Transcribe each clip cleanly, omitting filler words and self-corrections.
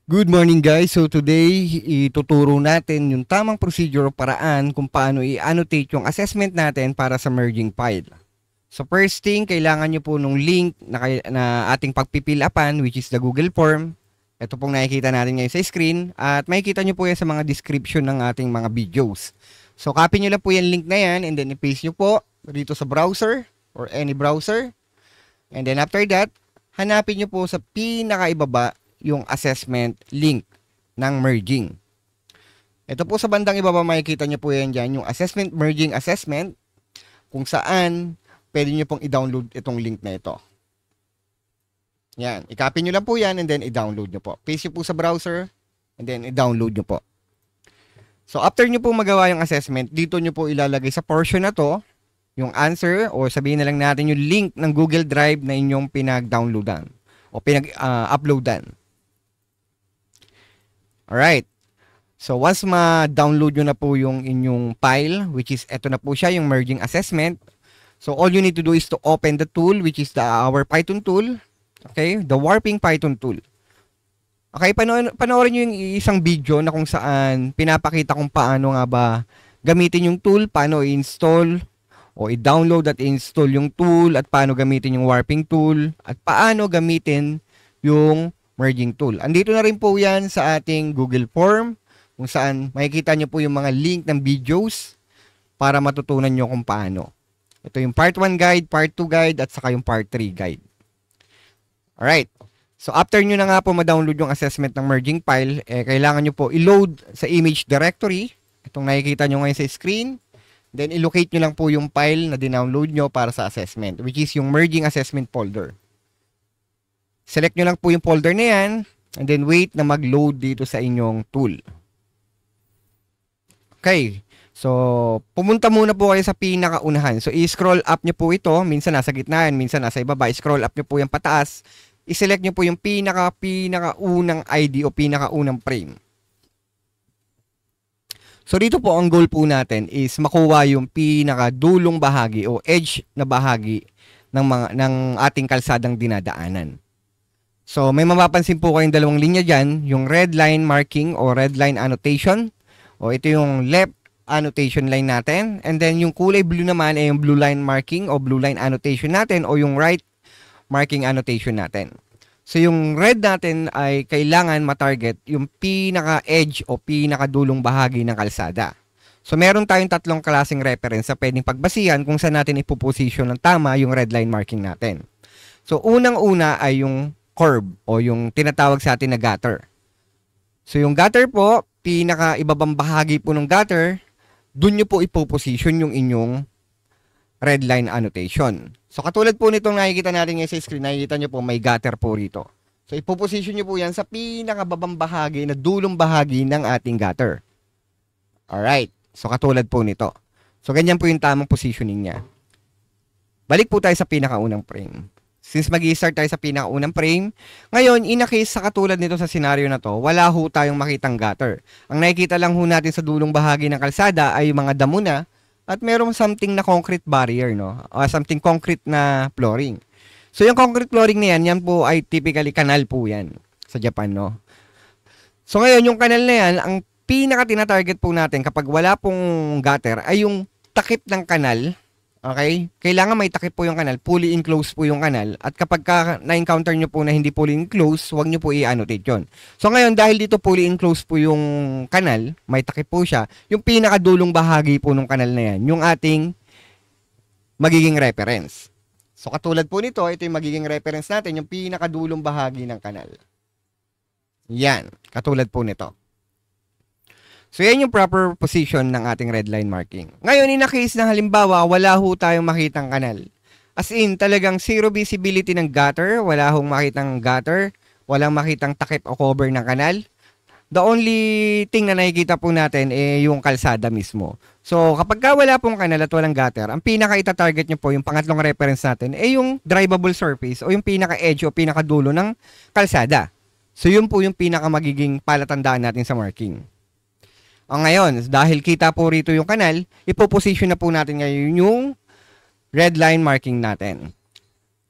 Good morning guys. So today, ituturo natin yung tamang procedure o paraan kung paano i-annotate yung assessment natin para sa merging file. So first thing, kailangan nyo po nung link na ating pagpipill upan, which is the Google Form. Ito pong nakikita natin ngayon sa screen at makikita nyo po yan sa mga description ng ating mga videos. So copy nyo lang po yung link na yan and then i-paste nyo po dito sa browser or any browser. And then after that, hanapin nyo po sa pinakaibaba yung assessment link ng merging. Ito po sa bandang ibaba makikita nyo po yan dyan, yung assessment, merging assessment, kung saan pwede nyo pong i-download itong link na ito. Yan, i-copy nyo lang po yan and then i-download nyo po. Paste nyo po sa browser and then i-download nyo po. So after nyo po magawa yung assessment, dito nyo po ilalagay sa portion na to, yung answer o sabihin na lang natin yung link ng Google Drive na inyong pinag-downloadan o pinag-uploadan. Alright. So, once ma-download nyo na po yung inyong file, which is, eto na po siya, yung merging assessment. So, all you need to do is to open the tool, which is our Python tool. Okay? The Warping Python tool. Okay? Panoorin nyo yung isang video na kung saan pinapakita kung paano nga ba gamitin yung tool, paano i-install o i-download at i-install yung tool at paano gamitin yung Warping tool at paano gamitin yung merging tool. Andito na rin po yan sa ating Google Form kung saan makikita nyo po yung mga link ng videos para matutunan nyo kung paano. Ito yung part 1 guide, part 2 guide, at saka yung part 3 guide. Alright. So after nyo na nga po ma-download yung assessment ng merging file, kailangan nyo po i-load sa image directory. Itong nakikita nyo ngayon sa screen. Then i-locate nyo lang po yung file na dinownload nyo para sa assessment, which is yung merging assessment folder. Select nyo lang po yung folder na yan and then wait na mag-load dito sa inyong tool. Okay. So, pumunta muna po kayo sa pinakaunahan. So, i-scroll up nyo po ito. Minsan nasa gitna yan, minsan nasa ibaba. I-scroll up nyo po yung pataas. I-select nyo po yung pinakaunang ID o pinakaunang frame. So, dito po ang goal po natin is makuha yung pinakadulong bahagi o edge na bahagi ng ating kalsadang dinadaanan. So, may mapapansin po kayong dalawang linya dyan, yung red line marking o red line annotation, o ito yung left annotation line natin, and then yung kulay blue naman ay yung blue line marking o blue line annotation natin, o yung right marking annotation natin. So, yung red natin ay kailangan matarget yung pinaka-edge o pinakadulong bahagi ng kalsada. So, meron tayong tatlong klaseng reference sa pwedeng pagbasihan kung saan natin ipoposition ng tama yung red line marking natin. So, unang-una ay yung curb o yung tinatawag sa atin na gutter. So yung gutter po, pinaka-ibabang bahagi po ng gutter, dun nyo po ipoposition yung inyong red line annotation. So katulad po nitong nakikita natin ngayon sa screen, nakikita nyo po may gutter po rito. So ipoposition nyo po yan sa pinaka-babang bahagi na dulong bahagi ng ating gutter. Alright. So katulad po nito. So ganyan po yung tamang positioning niya. Balik po tayo sa pinakaunang frame. Since mag-i-start tayo sa pinakaunang frame, ngayon, in a case sa katulad nito sa scenario na to, wala ho tayong makitang gutter. Ang nakikita lang ho natin sa dulong bahagi ng kalsada ay mga damo na at merong something na concrete barrier, no? O something concrete na flooring. So, yung concrete flooring na yan po ay typically kanal po yan sa Japan, no? So, ngayon, yung kanal na yan, ang pinaka-tina-target po natin kapag wala pong gutter ay yung takip ng kanal. Okay? Kailangan may takip po yung kanal, fully enclosed po yung kanal. At kapag na-encounter nyo po na hindi fully enclosed, huwag nyo po i-annotate yun. So ngayon, dahil dito fully enclosed po yung kanal, may takip po siya, yung pinakadulong bahagi po ng kanal na yan, yung ating magiging reference. So katulad po nito, ito yung magiging reference natin, yung pinakadulong bahagi ng kanal. Yan, katulad po nito. So, yan yung proper position ng ating red line marking. Ngayon, in a case na halimbawa, wala ho tayong makitang kanal. As in, talagang zero visibility ng gutter, wala hong makitang gutter, walang makitang takip o cover ng kanal. The only thing na nakikita po natin ay yung kalsada mismo. So, kapag wala pong kanal at walang gutter, ang pinaka-ita-target nyo po, yung pangatlong reference natin, ay yung drivable surface o yung pinaka-edge o pinaka-dulo ng kalsada. So, yun po yung pinaka-magiging palatandaan natin sa marking. Ngayon, dahil kita po rito yung kanal, ipoposition na po natin ngayon yung red line marking natin.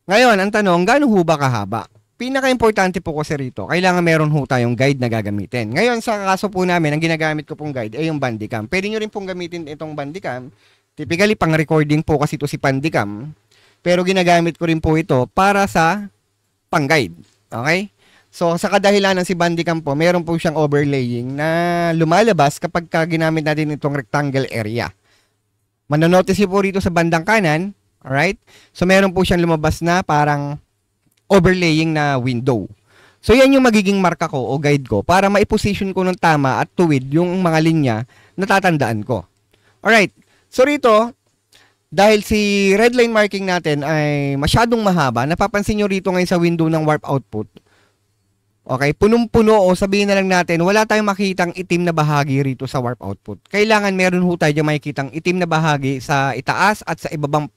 Ngayon, ang tanong, gaano ho ba kahaba? pinaka-importante po kasi rito, kailangan meron ho tayong guide na gagamitin. Ngayon, sa kaso po namin, ang ginagamit ko pong guide ay yung Bandicam. Pwede nyo rin pong gamitin itong Bandicam. Typically, pang-recording po kasi ito si Bandicam. Pero ginagamit ko rin po ito para sa pang-guide. Okay? So, sa kadahilanan si Bandicam po, meron po siyang overlaying na lumalabas kapag ginamit natin itong rectangle area. Manonotice po rito sa bandang kanan, alright? So, meron po siyang lumabas na parang overlaying na window. So, yan yung magiging marka ko o guide ko para maiposition ko ng tama at tuwid yung mga linya na tatandaan ko. Alright. So, rito, dahil si red line marking natin ay masyadong mahaba, napapansin nyo rito ngayon sa window ng warp output. Okay, punong-puno o sabihin na lang natin, wala tayong makitang itim na bahagi rito sa warp output. Kailangan meron ho tayo makikitang itim na bahagi sa itaas at sa ibabang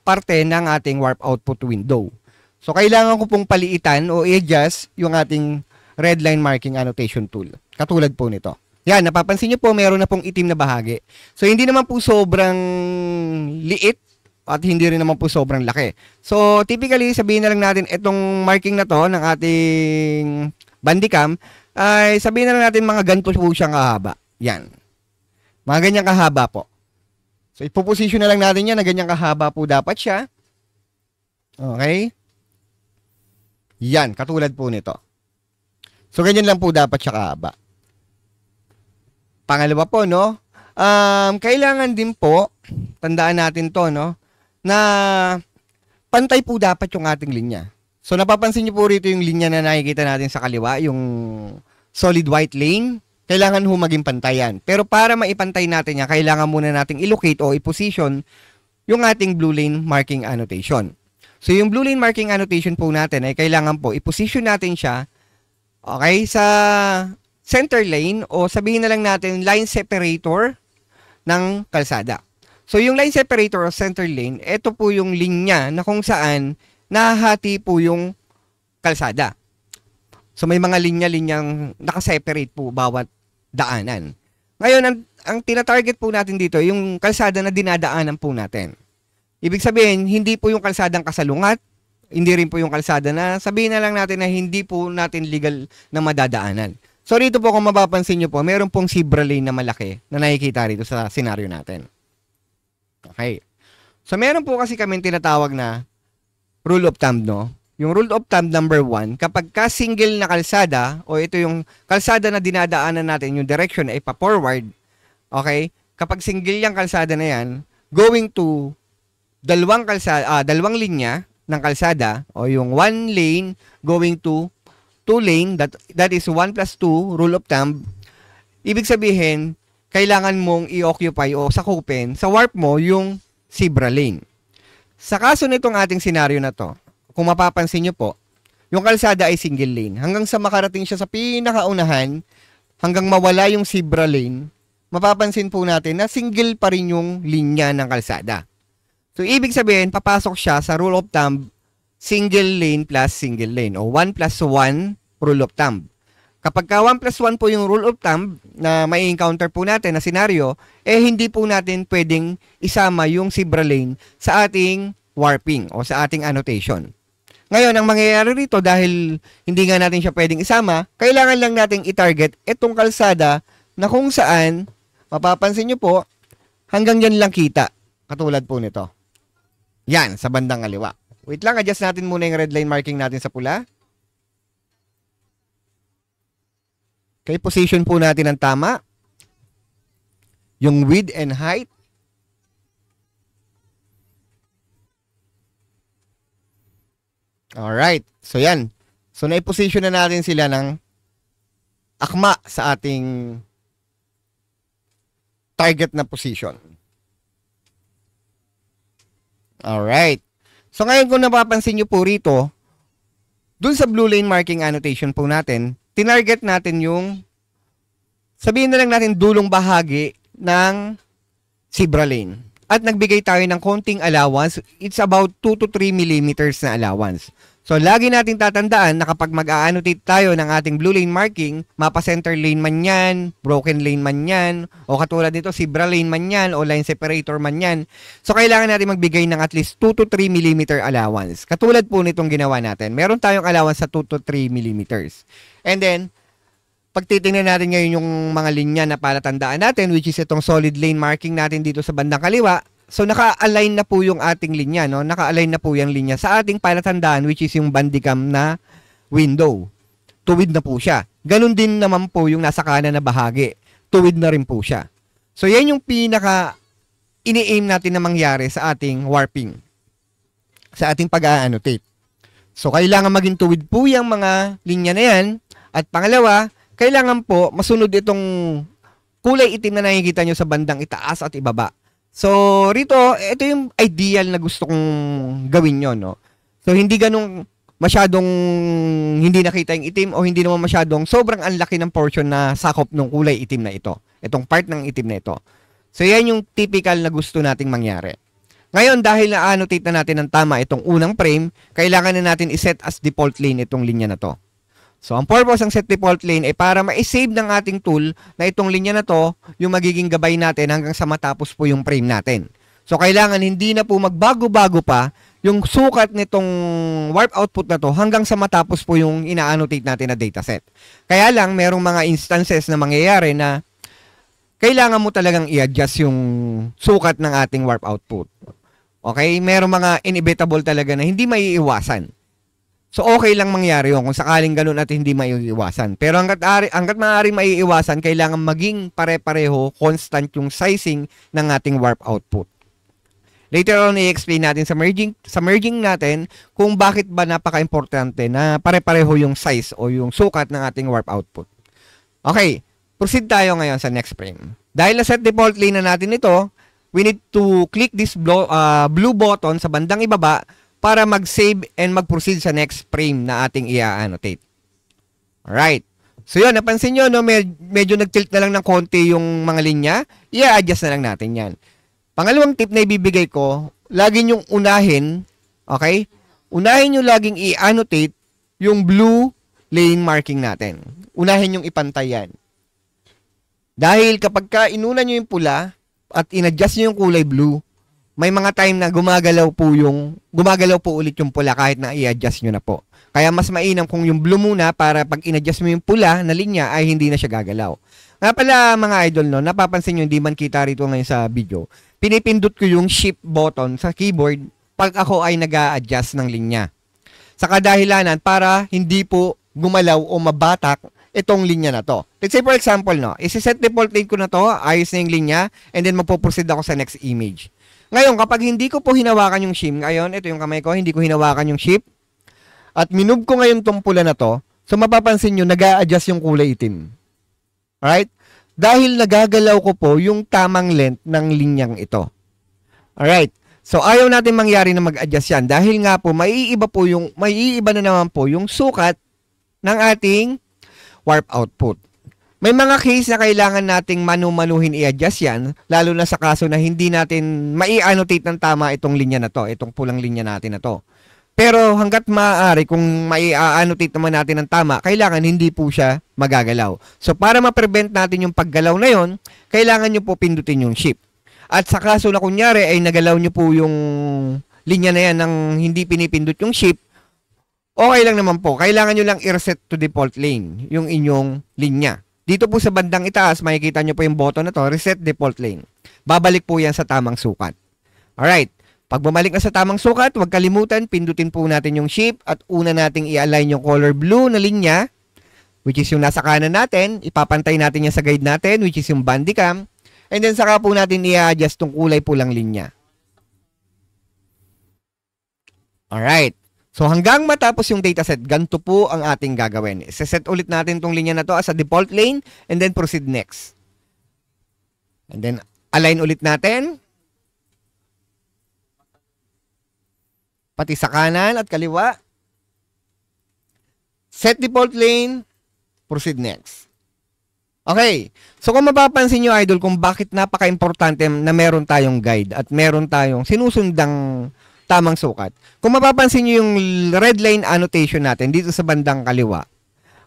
parte ng ating warp output window. So, kailangan ko pong paliitan o i-adjust yung ating red line marking annotation tool. Katulad po nito. Yan, napapansin nyo po, meron na pong itim na bahagi. So, hindi naman po sobrang liit at hindi rin naman po sobrang laki. So, typically, sabihin na lang natin, itong marking na to ng ating Bandicam, ay sabihin na lang natin mga ganito po siyang kahaba. Yan. Mga ganyang kahaba po. So, ipoposition na lang natin yan na ganyang kahaba po dapat siya. Okay? Yan, katulad po nito. So, ganyan lang po dapat siya kahaba. Pangalawa po, no? Kailangan din po, tandaan natin to, no? Na pantay po dapat yung ating linya. So, napapansin niyo po rito yung linya na nakikita natin sa kaliwa, yung solid white lane. Kailangan ho maging pantayan. Pero para maipantay natin yan, kailangan muna nating ilocate o i-position yung ating blue lane marking annotation. So, yung blue lane marking annotation po natin ay kailangan po i-position natin siya, okay, sa center lane o sabihin na lang natin line separator ng kalsada. So, yung line separator o center lane, ito po yung linya na kung saan nahahati po yung kalsada. So, may mga linya-linyang nakaseparate po bawat daanan. Ngayon, ang tinatarget po natin dito, yung kalsada na dinadaanan po natin. Ibig sabihin, hindi po yung kalsadang kasalungat, hindi rin po yung kalsada na sabihin na lang natin na hindi po natin legal na madadaanan. So, rito po kung mapapansin nyo po, meron pong zebra lane na malaki na nakikita rito sa senaryo natin. Okay. So, meron po kasi kami tinatawag na rule of thumb, no? Yung rule of thumb number 1, kapag ka single na kalsada, o ito yung kalsada na dinadaanan natin, yung direction ay pa-forward, okay? Kapag single yung kalsada na yan, going to dalawang linya ng kalsada, o yung one lane going to 2 lane, that is 1 plus 2, rule of thumb, ibig sabihin, kailangan mong i-occupy o sakupin sa warp mo yung zebra lane. Sa kaso nitong ating senaryo na to, kung mapapansin nyo po, yung kalsada ay single lane. Hanggang sa makarating siya sa pinakaunahan, hanggang mawala yung zebra lane, mapapansin po natin na single pa rin yung linya ng kalsada. So, ibig sabihin, papasok siya sa rule of thumb, single lane plus single lane o 1 plus 1 rule of thumb. Kapag ka 1 plus 1 po yung rule of thumb na may encounter po natin na senaryo, hindi po natin pwedeng isama yung zebra lane sa ating warping o sa ating annotation. Ngayon, ang mangyayari rito dahil hindi nga natin siya pwedeng isama, kailangan lang nating i-target itong kalsada na kung saan, mapapansin nyo po, hanggang yan lang kita. Katulad po nito. Yan, sa bandang kaliwa. Wait lang, adjust natin muna yung red line marking natin sa pula. Okay, position po natin ang tama. Yung width and height. Alright. So, yan. So, na-position na natin sila ng akma sa ating target na position. Alright. So, ngayon kung napapansin nyo po rito, dun sa blue lane marking annotation po natin, tinarget natin yung, sabihin na lang natin, dulong bahagi ng zebra lane. At nagbigay tayo ng konting allowance. It's about 2 to 3 millimeters na allowance. So, lagi nating tatandaan na kapag mag-a-annotate tayo ng ating blue lane marking, mapa center lane man yan, broken lane man yan, o katulad nito, zebra lane man yan, o line separator man yan. So, kailangan natin magbigay ng at least 2 to 3 mm allowance. Katulad po nitong ginawa natin. Meron tayong allowance sa 2 to 3 mm. And then, pag titingnan natin ngayon yung mga linya na palatandaan natin, which is itong solid lane marking natin dito sa bandang kaliwa, so, naka-align na po yung ating linya, no? Naka-align na po yung linya sa ating palatandaan, which is yung bandicam na window. Tuwid na po siya. Ganun din naman po yung nasa kanan na bahagi. Tuwid na rin po siya. So, yan yung pinaka ini-aim natin na mangyari sa ating warping. Sa ating pag-a-annotate. So, kailangan maging tuwid po yung mga linya na yan. At pangalawa, kailangan po masunod itong kulay itim na nakikita nyo sa bandang itaas at ibaba. So, rito, ito yung ideal na gusto kong gawin nyo, no? So, hindi ganung masyadong hindi nakita yung itim o hindi naman masyadong sobrang anlaki ng portion na sakop ng kulay itim na ito. Itong part ng itim na ito. So, yan yung typical na gusto nating mangyari. Ngayon, dahil na-annotate na natin ng tama itong unang frame, kailangan na natin iset as default lane itong linya na to. So, ang purpose ng set default lane ay para ma-save ng ating tool na itong linya na to yung magiging gabay natin hanggang sa matapos po yung frame natin. So, kailangan hindi na po magbago-bago pa yung sukat nitong warp output na to hanggang sa matapos po yung ina-annotate natin na dataset. Kaya lang, merong mga instances na mangyayari na kailangan mo talagang i-adjust yung sukat ng ating warp output. Okay? Merong mga inevitable talaga na hindi maiiwasan. So, okay lang mangyari yun kung sakaling ganun at hindi maiiwasan. Pero hanggat maaaring maiiwasan, kailangan maging pare-pareho, constant yung sizing ng ating warp output. Later on, i-explain natin sa merging natin kung bakit ba napaka-importante na pare-pareho yung size o yung sukat ng ating warp output. Okay, proceed tayo ngayon sa next frame. Dahil na set default lane na natin ito, we need to click this blue button sa bandang ibaba para mag-save and mag-proceed sa next frame na ating i-annotate. Alright. So yun, napansin nyo, no, medyo nag-tilt na lang ng konti yung mga linya. I-adjust na lang natin yan. Pangalawang tip na ibibigay ko, lagi nyong unahin, okay? Unahin nyo laging i-annotate yung blue lane marking natin. Unahin yung ipantay yan. Dahil kapag ka inuna nyo yung pula at in-adjust nyo yung kulay blue, may mga time na gumagalaw po ulit yung pula kahit na i-adjust nyo na po. Kaya mas mainam kung yung blue muna para pag in-adjust mo yung pula na linya ay hindi na siya gagalaw. Nga pala mga idol, no, napapansin nyo, hindi man kita rito ngayon sa video, pinipindot ko yung shift button sa keyboard pag ako ay nag-a-adjust ng linya. Sa kadahilanan para hindi po gumalaw o mabatak itong linya na to. Let's say for example, no, isi-set default lane ko na to, ayos na yung linya, and then magpo-proceed ako sa next image. Ngayon, kapag hindi ko po hinawakan yung shift, ngayon, ito yung kamay ko, hindi ko hinawakan yung shift, at minove ko ngayon tong pula na to, so mapapansin nyo, nag-a-adjust yung kulay itim. Alright? Dahil nagagalaw ko po yung tamang length ng linyang ito. Alright? So, ayaw natin mangyari na mag-adjust yan, dahil nga po, maiiba na naman po yung sukat ng ating warp output. May mga case na kailangan nating manu-manuhin i-adjust yan, lalo na sa kaso na hindi natin mai-annotate ng tama itong linya na to, itong pulang linya natin na to. Pero hanggat maaari, kung mai-annotate naman natin ng tama, kailangan hindi po siya magagalaw. So para ma-prevent natin yung paggalaw na yon, kailangan nyo po pindutin yung shift. At sa kaso na kunyari ay nagalaw nyo po yung linya na yan ng hindi pinipindot yung shift, okay lang naman po. Kailangan nyo lang i-reset to default lane, yung inyong linya. Dito po sa bandang itaas, makikita nyo po yung button na to, reset default lane. Babalik po yan sa tamang sukat. Alright. Pag bumalik na sa tamang sukat, huwag kalimutan, pindutin po natin yung shift at una nating i-align yung color blue na linya, which is yung nasa kanan natin. Ipapantay natin yan sa guide natin, which is yung bandicam. And then saka po natin i-adjust tong kulay pulang linya. Alright. So hanggang matapos yung dataset, ganito po ang ating gagawin. Set ulit natin tong linya na to as a default lane and then proceed next. And then align ulit natin. Pati sa kanan at kaliwa. Set default lane, proceed next. Okay. So kung mapapansin nyo idol kung bakit napaka-importante na meron tayong guide at meron tayong sinusundang tamang sukat. Kung mapapansin nyo yung red line annotation natin dito sa bandang kaliwa,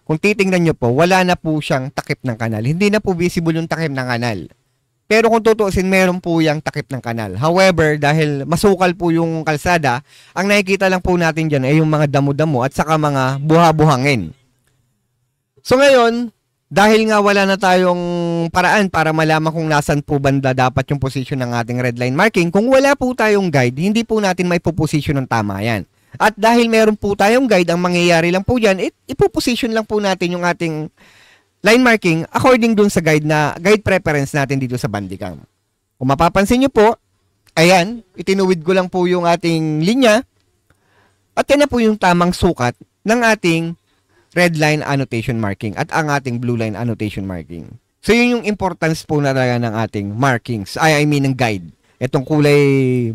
kung titingnan nyo po, wala na po siyang takip ng kanal. Hindi na po visible yung takip ng kanal. Pero kung tutuusin, meron po yung takip ng kanal. However, dahil masukal po yung kalsada, ang nakikita lang po natin dyan ay yung mga damo-damo at saka mga buha-buhangin. So ngayon, dahil nga wala na tayong paraan para malaman kung nasan po banda dapat yung position ng ating red line marking, kung wala po tayong guide, hindi po natin may position ng tama yan. At dahil meron po tayong guide, ang mangyayari lang po dyan, ipoposition lang po natin yung ating line marking according dun sa guide preference natin dito sa Bandicam. Kung mapapansin nyo po, ayan, itinuwid ko lang po yung ating linya at yan na po yung tamang sukat ng ating red line annotation marking at ang ating blue line annotation marking. So yun yung importance po na talaga ng ating markings. I mean ng guide. Itong kulay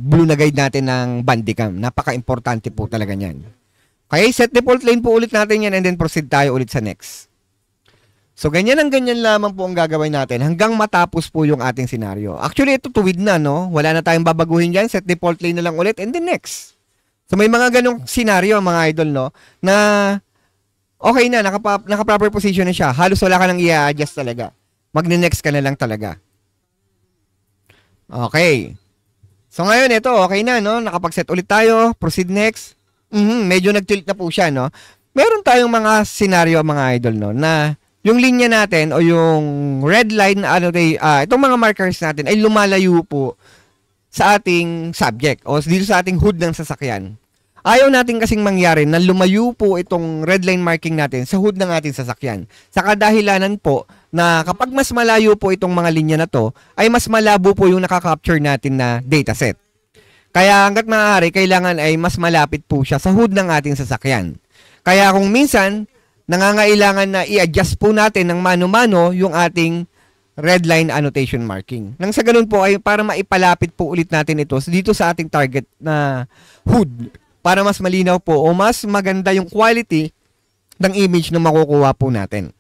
blue na guide natin ng Bandicam. Napaka-importante po talaga niyan. Okay, set default lane po ulit natin yan and then proceed tayo ulit sa next. So ganyan lamang po ang gagawin natin hanggang matapos po yung ating senaryo. Actually ito tuwid na, no? Wala na tayong babaguhin dyan. Set default lane na lang ulit and then next. So may mga ganong senaryo mga idol, no? Na okay na, naka-proper position na siya. Halos wala ka nang i-adjust talaga. Magne-next ka na lang talaga. Okay. So ngayon, ito, okay na, no? Nakapag-set ulit tayo. Proceed next. Medyo nag-tilt na po siya, no? Meron tayong mga scenario, mga idol, no? Na yung linya natin o yung red line, itong mga markers natin ay lumalayo po sa ating subject o dito sa ating hood ng sasakyan. Ayaw natin kasing mangyari na lumayo po itong red line marking natin sa hood ng ating sasakyan. Sa kadahilanan po na kapag mas malayo po itong mga linya na to, ay mas malabo po yung nakaka-capture natin na dataset. Kaya hanggat maaari, kailangan ay mas malapit po siya sa hood ng ating sasakyan. Kaya kung minsan, nangangailangan na i-adjust po natin ng mano-mano yung ating red line annotation marking. Nang sa ganun po ay para maipalapit po ulit natin ito dito sa ating target na hood. Para mas malinaw po o mas maganda yung quality ng image na makukuha po natin.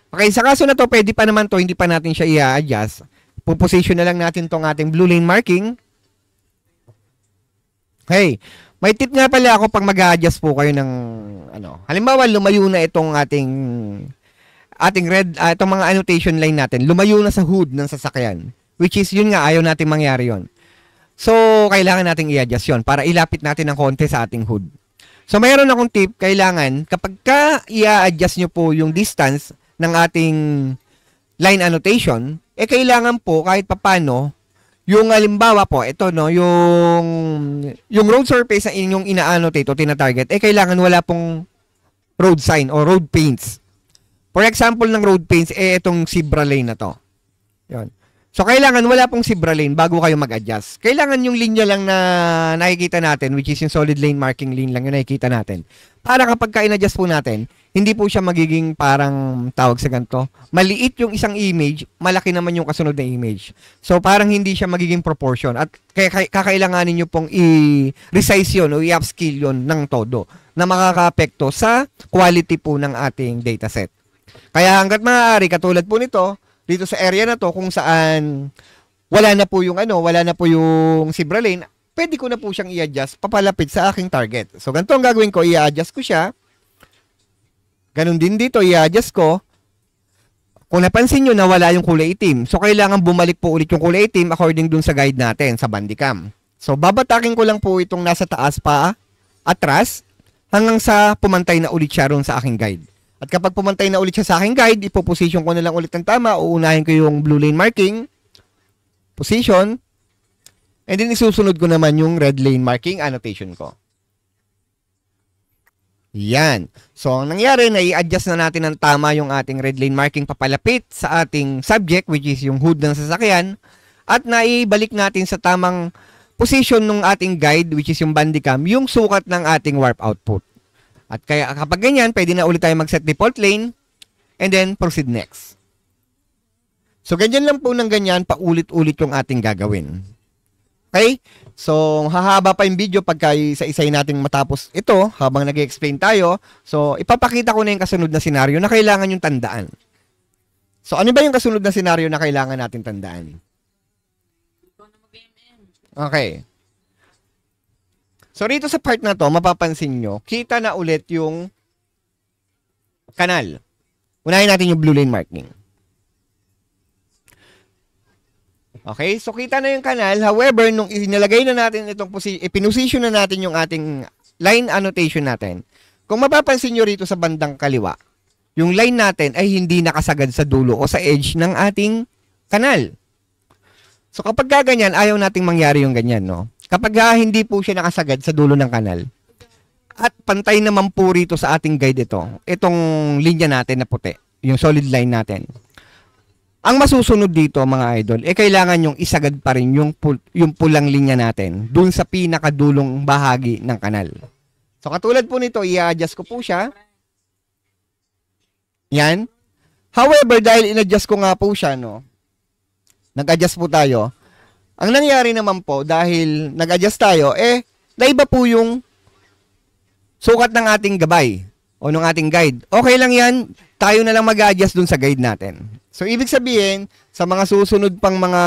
Okay, sa kaso na to, pwede pa naman to, hindi pa natin siya i-adjust. Puposition na lang natin tong ating blue lane marking. Okay, may tip nga pala ako pag mag-a-adjust po kayo ng, halimbawa lumayo na itong ating red, itong mga annotation line natin, lumayo na sa hood ng sasakyan. Which is, yun nga, ayaw natin mangyari yun. So, kailangan nating i-adjust yun para ilapit natin ng konti sa ating hood. So, mayroon akong tip, kailangan, kapag i-adjust nyo po yung distance ng ating line annotation, kailangan po kahit papano, yung halimbawa po, ito no, yung road surface na inyong ina-annotate o tina-target, kailangan wala pong road sign o road paints. For example ng road paints, itong zebra lane na to. Yun. So, kailangan wala pong zebra lane bago kayo mag-adjust. Kailangan yung linya lang na nakikita natin, which is yung solid lane marking lane lang yung nakikita natin. Para kapag in-adjust po natin, hindi po siya magiging parang tawag sa ganito. Maliit yung isang image, malaki naman yung kasunod na image. So, parang hindi siya magiging proportion. At kakailanganin nyo pong i-resize yun o i-upscale yun ng todo na makaka-apekto sa quality po ng ating dataset. Kaya hanggat maaari, katulad po nito, dito sa area na to kung saan wala na po yung zebra lane, pwede ko na po siyang i-adjust papalapit sa aking target. So, ganito ang gagawin ko, i-adjust ko siya. Ganun din dito, i-adjust ko. Kung napansin nyo na wala yung kulay itim, so kailangan bumalik po ulit yung kulay itim according dun sa guide natin sa Bandicam. So, babatakin ko lang po itong nasa taas pa, atras, hanggang sa pumantay na ulit siya ron sa aking guide. At kapag pumantay na ulit siya sa aking guide, ipoposition ko na lang ulit ng tama. Uunahin ko yung blue lane marking. Position. And then isusunod ko naman yung red lane marking annotation ko. Yan. So, ang nangyari na i-adjust na natin ng tama yung ating red lane marking papalapit sa ating subject, which is yung hood ng sasakyan. At naibalik natin sa tamang position ng ating guide, which is yung Bandicam, yung sukat ng ating warp output. At kaya kapag ganyan, pwede na ulit tayo mag-set default lane and then proceed next. So, ganyan lang po ng ganyan, paulit-ulit yung ating gagawin. Okay? So, hahaba pa yung video pagka isa-isay nating matapos ito habang nag-explain tayo. So, ipapakita ko na yung kasunod na senaryo na kailangan yung tandaan. So, ano ba yung kasunod na senaryo na kailangan natin tandaan? Okay. So, So, rito sa part na to, mapapansin nyo, kita na ulit yung kanal. Unahin natin yung blue line marking. Okay, so kita na yung kanal. However, nung inilagay na natin itong position na natin yung ating line annotation natin, kung mapapansin nyo rito sa bandang kaliwa, yung line natin ay hindi nakasagad sa dulo o sa edge ng ating kanal. So kapag ganyan, ayaw nating mangyari yung ganyan, no? Kapag hindi po siya nakasagad sa dulo ng kanal, at pantay naman po rito sa ating guide itong linya natin na puti, yung solid line natin. Ang masusunod dito, mga idol, kailangan yung isagad pa rin yung pulang linya natin dun sa pinakadulong bahagi ng kanal. So katulad po nito, i-adjust ko po siya. Yan. However, dahil in-adjust ko nga po siya, no, nag-adjust po tayo. Ang nangyari naman po, dahil nag-adjust tayo, naiba po yung sukat ng ating gabay o ng ating guide. Okay lang yan, tayo na lang mag-adjust dun sa guide natin. So, ibig sabihin, sa mga susunod pang mga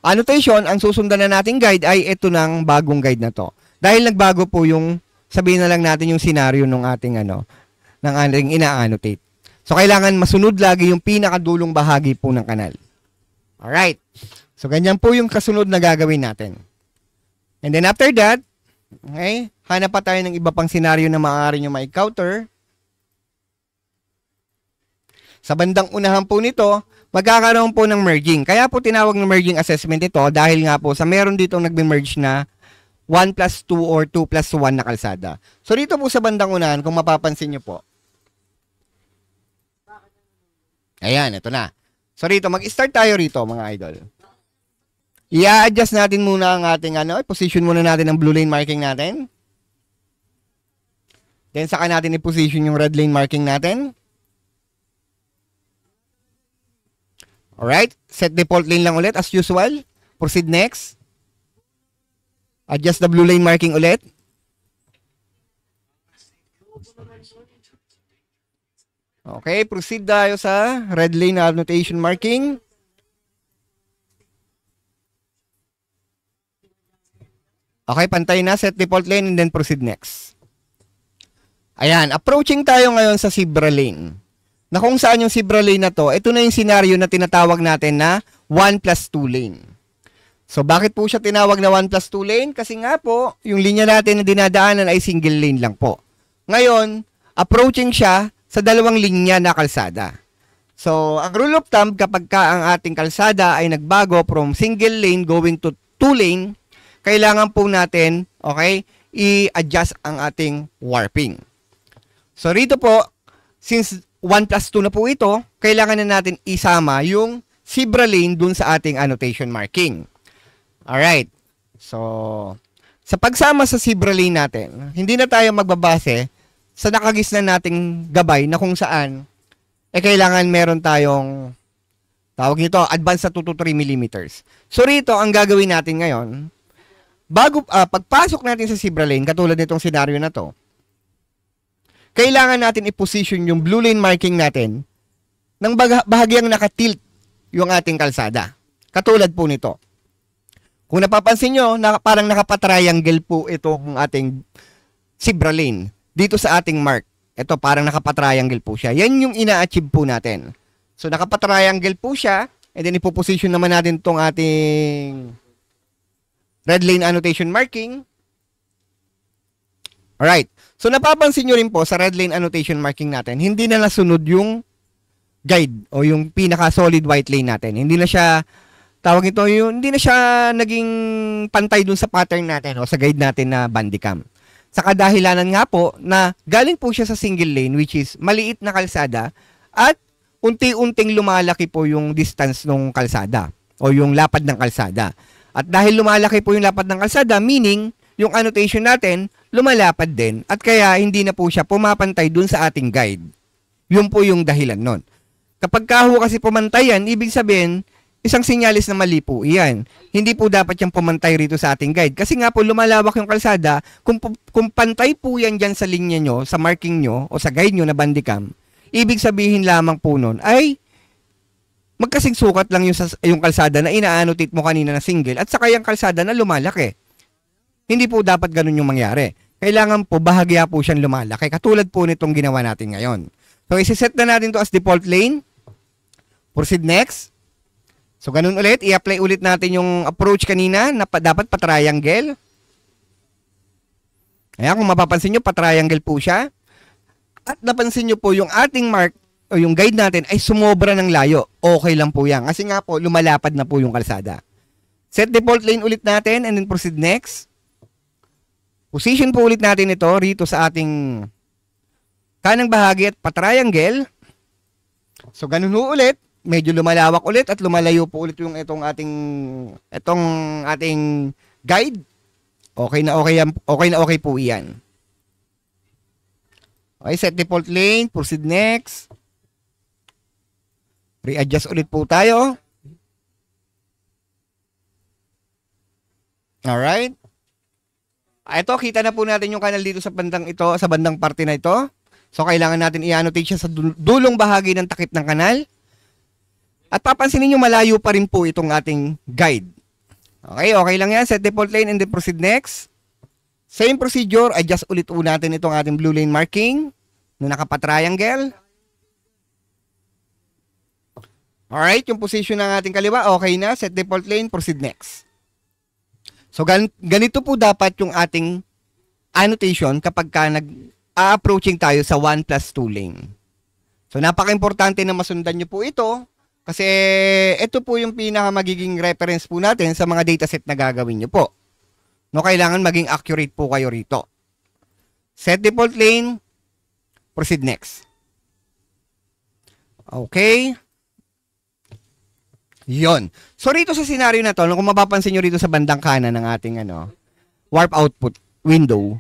annotation, ang susundan na nating guide ay ito ng bagong guide na to. Dahil nagbago po yung, sabihin na lang natin yung scenario ng ating ng ating ina-annotate. So, kailangan masunod lagi yung pinakadulong bahagi po ng kanal. Alright. So, ganyan po yung kasunod na gagawin natin. And then after that, okay, hanap pa tayo ng iba pang senaryo na maaari nyo ma-encounter. Sa bandang unahan po nito, magkakaroon po ng merging. Kaya po tinawag na merging assessment ito dahil nga po sa meron dito nagbe-merge na 1+2 or 2+1 na kalsada. So, dito po sa bandang unahan, kung mapapansin nyo po. Ayan, ito na. So, rito, mag-start tayo rito, mga idol. I-adjust natin muna ang ating position muna natin ang blue lane marking natin. Then saka natin i-position yung red lane marking natin. Alright, set default lane lang ulit as usual. Proceed next. Adjust the blue lane marking ulit. Okay, proceed tayo sa red lane annotation marking. Okay, pantay na. Set default lane and then proceed next. Ayan, approaching tayo ngayon sa zebra lane. Na kung saan yung zebra lane na to, ito na yung scenario na tinatawag natin na 1+2 lane. So, bakit po siya tinawag na 1+2 lane? Kasi nga po, yung linya natin na dinadaanan ay single lane lang po. Ngayon, approaching siya sa dalawang linya na kalsada. So, ang rule of thumb, kapag ka ang ating kalsada ay nagbago from single lane going to 2 lane, kailangan po natin, okay, i-adjust ang ating warping. So, rito po, since 1+2 na po ito, kailangan na natin isama yung zebra lane dun sa ating annotation marking. Alright. So, sa pagsama sa zebra lane natin, hindi na tayo magbabase sa nakagisnan nating gabay na kung saan, kailangan meron tayong, tawag nito, advance sa 2 to 3 millimeters. So, rito, ang gagawin natin ngayon, pagpasok natin sa zebra lane, katulad nitong senaryo na to, kailangan natin i-position yung blue lane marking natin ng bahagyang nakatilt yung ating kalsada. Katulad po nito. Kung napapansin nyo, parang nakapatriangle po itong ating zebra lane dito sa ating mark. Ito, parang nakapatriangle po siya. Yan yung ina-achieve po natin. So, nakapatriangle po siya, and then ipoposition naman natin itong ating red lane annotation marking. Alright. So, napapansin nyo rin po sa red lane annotation marking natin, hindi na nasunod yung guide o yung pinaka-solid white lane natin. Hindi na siya, tawag ito, hindi na siya naging pantay dun sa pattern natin o sa guide natin na bandicam. Sa kadahilanan nga po na galing po siya sa single lane, which is maliit na kalsada, at unti-unting lumalaki po yung distance ng kalsada o yung lapad ng kalsada. At dahil lumalaki po yung lapad ng kalsada, meaning yung annotation natin lumalapad din at kaya hindi na po siya pumapantay dun sa ating guide. Yun po yung dahilan nun. Kapag kaho kasi pumantay yan, ibig sabihin, isang sinyalis na mali po iyan. Hindi po dapat yung pumantay rito sa ating guide. Kasi nga po lumalawak yung kalsada, kung pantay po yan dyan sa linya nyo, sa marking nyo o sa guide nyo na bandicam, ibig sabihin lamang po nun ay magkasing sukat lang yung kalsada na ina-annotate mo kanina na single at saka yung kalsada na lumalaki. Hindi po dapat ganun yung mangyari. Kailangan po bahagya po siyang lumalaki. Katulad po nitong ginawa natin ngayon. So, isi-set na natin to as default lane. Proceed next. So, ganun ulit. I-apply ulit natin yung approach kanina na dapat pa-triangle. Ayan, kung mapapansin nyo, pa-triangle po siya. At napansin nyo po, yung ating mark o yung guide natin ay sumobra ng layo. Okay lang po yan. Kasi nga po, lumalapad na po yung kalsada. Set default lane ulit natin and then proceed next. Position po ulit natin ito rito sa ating kanang bahagi at pa-triangle. So, ganun po ulit. Medyo lumalawak ulit at lumalayo po ulit yung itong ating guide. Okay na okay po iyan. Okay, set default lane. Proceed next. Readjust ulit po tayo. Alright. Ito, kita na po natin yung kanal dito sa bandang ito, sa bandang parte na ito. So, kailangan natin i-annotate siya sa dulong bahagi ng takip ng kanal. At papansinin nyo, malayo pa rin po itong ating guide. Okay, okay lang yan. Set default lane and then proceed next. Same procedure, adjust ulit po natin itong ating blue lane marking na nakapa-triangle. Alright, yung position ng ating kaliwa, okay na. Set default lane, proceed next. So, ganito po dapat yung ating annotation kapag ka nag-approaching tayo sa 1+2 lane. So, napaka-importante na masundan nyo po ito kasi ito po yung pinaka magiging reference po natin sa mga dataset na gagawin nyo po. No, kailangan maging accurate po kayo rito. Set default lane, proceed next. Okay. Yon. So rito sa scenario na to, kung mapapansin nyo rito sa bandang kanan ng ating warp output window,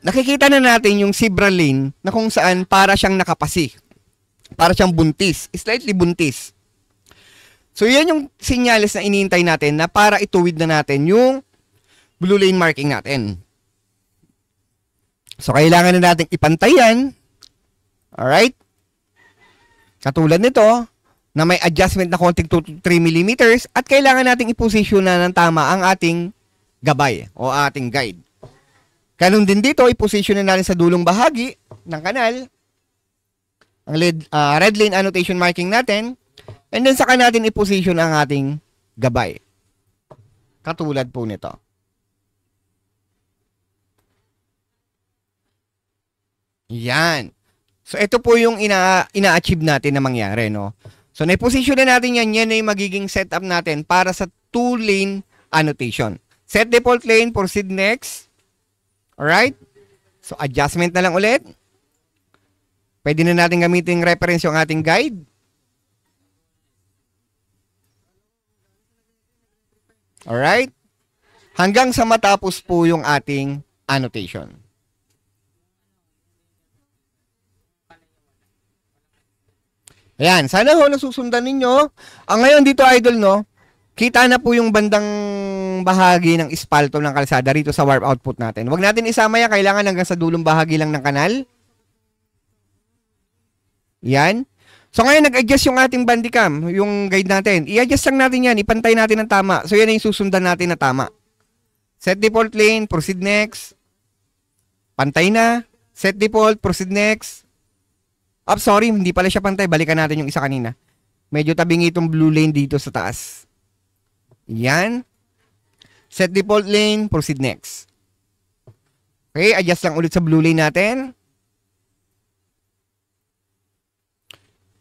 nakikita na natin yung zebra lane na kung saan para siyang nakapasi. Para siyang buntis. Slightly buntis. So yan yung senyales na iniintay natin na para ituwid na natin yung blue lane marking natin. So kailangan na natin ipantay yan. Alright? Katulad nito, na may adjustment na konting 2 to 3 mm at kailangan nating i-position na ng tama ang ating gabay o ating guide. Ganun din dito, i-position na natin sa dulong bahagi ng kanal ang red lane annotation marking natin and then saka natin i-position ang ating gabay. Katulad po nito. Yan. So, ito po yung ina-achieve natin na mangyari, no? So, na-position na natin yan. Yan na yung magiging setup natin para sa 2-lane annotation. Set default lane, proceed next. Alright? So, adjustment na lang ulit. Pwede na natin gamitin reference yung ating guide. Alright? Hanggang sa matapos po yung ating annotation. Ayan, sana ho nasusundan ninyo. Ang ngayon dito, idol, no, kita na po yung bandang bahagi ng espalto ng kalsada rito sa warp output natin. Huwag natin isama yan, kailangan hanggang sa dulong bahagi lang ng kanal. Yan. So ngayon, nag-adjust yung ating bandicam, yung guide natin. I-adjust lang natin yan, ipantay natin ng tama. So yan yung susundan natin na tama. Set default lane, proceed next. Pantay na. Set default, proceed next. Sorry, hindi pala siya pantay. Balikan natin yung isa kanina. Medyo tabing itong blue lane dito sa taas. Yan. Set default lane, proceed next. Okay, adjust lang ulit sa blue lane natin.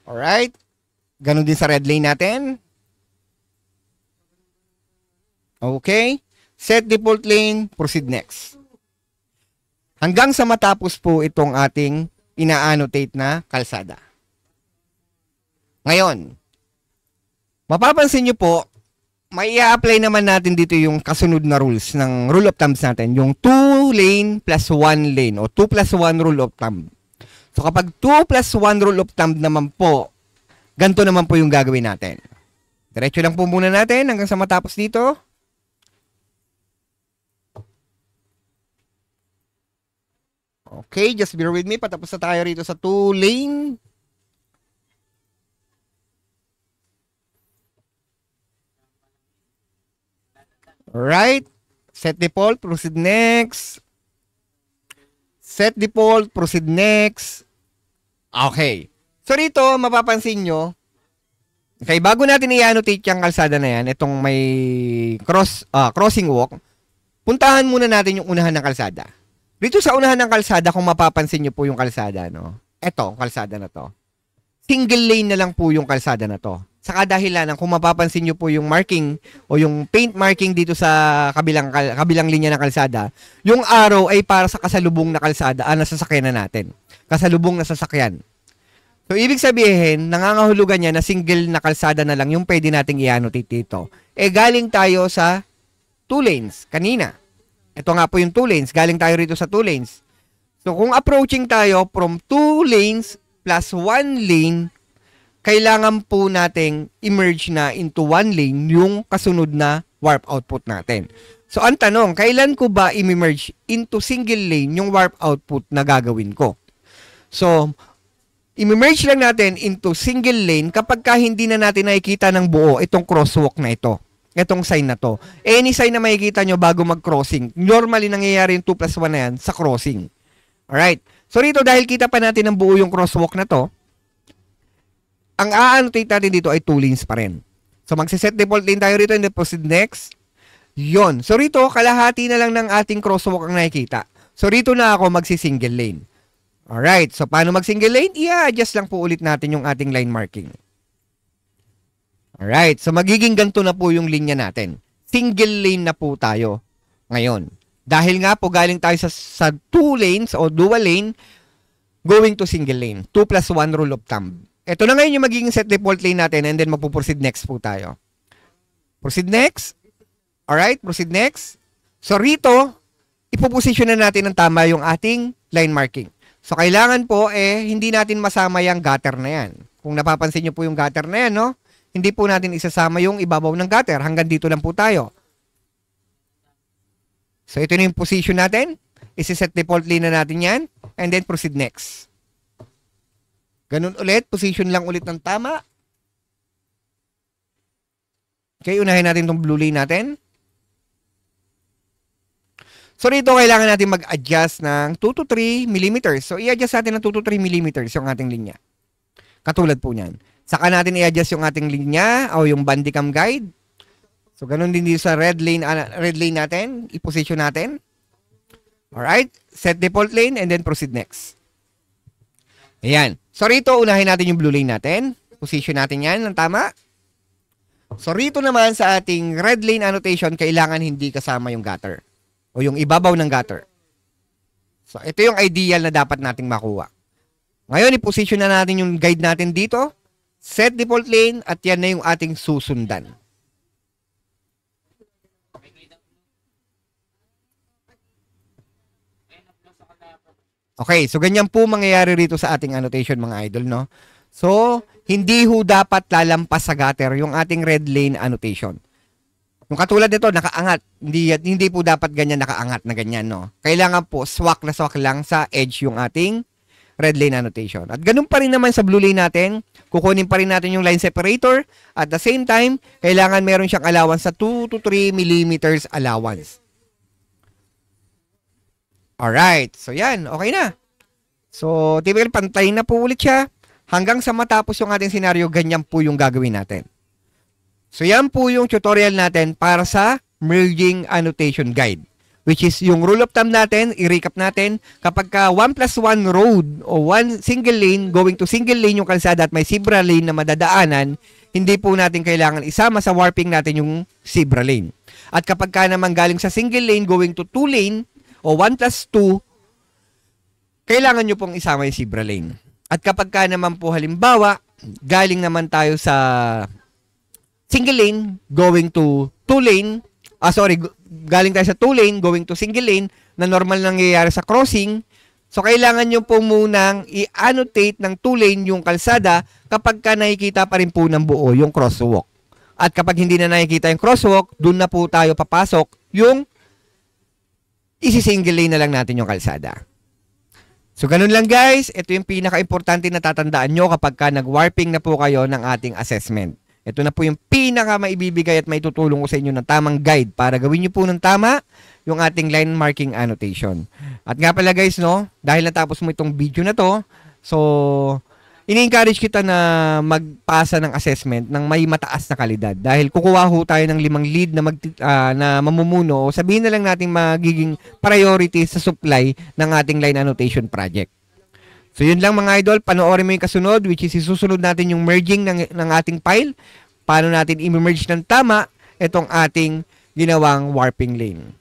Alright. Ganon din sa red lane natin. Okay. Set default lane, proceed next. Hanggang sa matapos po itong ating ina-annotate na kalsada. Ngayon, mapapansin nyo po, may i-apply naman natin dito yung kasunod na rules ng rule of thumbs natin. Yung 2 lane plus 1 lane o 2 plus 1 rule of thumb. So kapag 2 plus 1 rule of thumb naman po, ganito naman po yung gagawin natin. Diretso lang po muna natin hanggang sa matapos dito. Okay, just bear with me. Patapos na tayo rito sa 2 lane. Alright. Set default, proceed next. Set default, proceed next. Okay. So rito, mapapansin nyo, okay, bago natin i-annotate yung kalsada na yan, itong may crossing walk, puntahan muna natin yung unahan ng kalsada. Dito sa unahan ng kalsada, kung mapapansin nyo po yung kalsada, no? Ito, kalsada na to. Single lane na lang po yung kalsada na to. Sa kadahilanan, kung mapapansin nyo po yung marking o yung paint marking dito sa kabilang linya ng kalsada, yung arrow ay para sa kasalubong na kalsada, na sasakyan na natin. Kasalubong na sasakyan. So, ibig sabihin, nangangahulugan niya na single na kalsada na lang yung pwede nating i-annotate dito. Galing tayo sa 2 lanes kanina. Ito nga po yung 2 lanes. Galing tayo rito sa 2 lanes. So, kung approaching tayo from 2 lanes plus 1 lane, kailangan po nating emerge na into 1 lane yung kasunod na warp output natin. So, ang tanong, kailan ko ba i-merge into single lane yung warp output na gagawin ko? So, i-merge lang natin into single lane kapag hindi na natin nakikita ng buo itong crosswalk na ito. Itong sign na to. Any sign na makikita nyo bago mag-crossing, normally nangyayari yung 2 plus 1 na yan sa crossing. Alright. So rito, dahil kita pa natin ng buo yung crosswalk na to, ang a-annotate natin dito ay 2 lanes pa rin. So magsiset default lane tayo rito and then proceed next. Yon. So rito, kalahati na lang ng ating crosswalk ang nakikita. So rito na ako magsi-single lane. Alright. So paano mag-single lane? I-adjust lang po ulit natin yung ating line marking. Alright, so magiging ganito na po yung linya natin. Single lane na po tayo ngayon. Dahil nga po galing tayo sa 2 lanes o dual lane, going to single lane. 2 plus 1 rule of thumb. Ito na ngayon yung magiging set default lane natin and then magpo-proceed next po tayo. Proceed next. Alright, proceed next. So rito, ipoposition na natin ng tama yung ating line marking. So kailangan po hindi natin masama yung gutter na yan. Kung napapansin nyo po yung gutter na yan, no? Hindi po natin isasama yung ibabaw ng gutter. Hanggang dito lang po tayo. So, ito na yung position natin. Isi-set default lane na natin yan. And then, proceed next. Ganun ulit. Position lang ulit ng tama. Okay, unahin natin itong blue lane natin. So, rito kailangan natin mag-adjust ng 2 to 3 mm. So, i-adjust natin ng 2 to 3 mm yung ating linya. Katulad po niyan. Saka natin i-adjust yung ating linya o yung bandicam guide. So, ganun din dito sa red lane natin. I-position natin. Alright. Set default lane and then proceed next. Ayan. So, rito, unahin natin yung blue lane natin. Position natin yan ng tama. So, rito naman sa ating red lane annotation, kailangan hindi kasama yung gutter o yung ibabaw ng gutter. So, ito yung ideal na dapat nating makuha. Ngayon, i-position na natin yung guide natin dito. Set default lane at yan na yung ating susundan. Okay, so ganyan po mangyayari rito sa ating annotation mga idol, no? So, hindi ho dapat lalampas sa gutter yung ating red lane annotation. Yung katulad nito, nakaangat. Hindi po dapat ganyan nakaangat na ganyan, no? Kailangan po swak na swak lang sa edge yung ating red lane annotation. At ganun pa rin naman sa blue lane natin. Kukunin pa rin natin yung line separator. At the same time, kailangan meron siyang allowance sa 2 to 3 millimeters allowance. Alright. So, yan. Okay na. So, typical, pantayin na po ulit siya. Hanggang sa matapos yung ating senaryo, ganyan po yung gagawin natin. So, yan po yung tutorial natin para sa merging annotation guide. Which is yung rule of thumb natin, i-recap natin, kapag ka 1 plus 1 road o 1 single lane, going to single lane yung kalsada at may zebra lane na madadaanan, hindi po natin kailangan isama sa warping natin yung zebra lane. At kapag ka naman galing sa single lane, going to 2 lane o 1 plus 2, kailangan nyo pong isama yung zebra lane. At kapag ka naman po halimbawa, galing naman tayo sa single lane, going to 2 lane, galing tayo sa 2 lane, going to single lane, na normal nangyayari sa crossing. So, kailangan nyo po munang i-annotate ng 2 lane yung kalsada kapag ka nakikita pa rin po ng buo yung crosswalk. At kapag hindi na nakikita yung crosswalk, dun na po tayo papasok yung isi-single lane na lang natin yung kalsada. So, ganun lang guys. Ito yung pinaka-importante na tatandaan nyo kapag ka nag-warping na po kayo ng ating assessment. Ito na po yung pinaka maibibigay at maitutulong ko sa inyo ng tamang guide para gawin nyo po ng tama yung ating line marking annotation. At nga pala guys, no, dahil natapos mo itong video na to, so ini-encourage kita na magpasa ng assessment ng may mataas na kalidad. Dahil kukuha ho tayo ng 5 lead na mamumuno, o sabihin na lang natin magiging priority sa supply ng ating line annotation project. So yun lang mga idol, panoorin mo yung kasunod, which is isusunod natin yung merging ng ating file. Paano natin i-merge ng tama itong ating ginawang warping lane.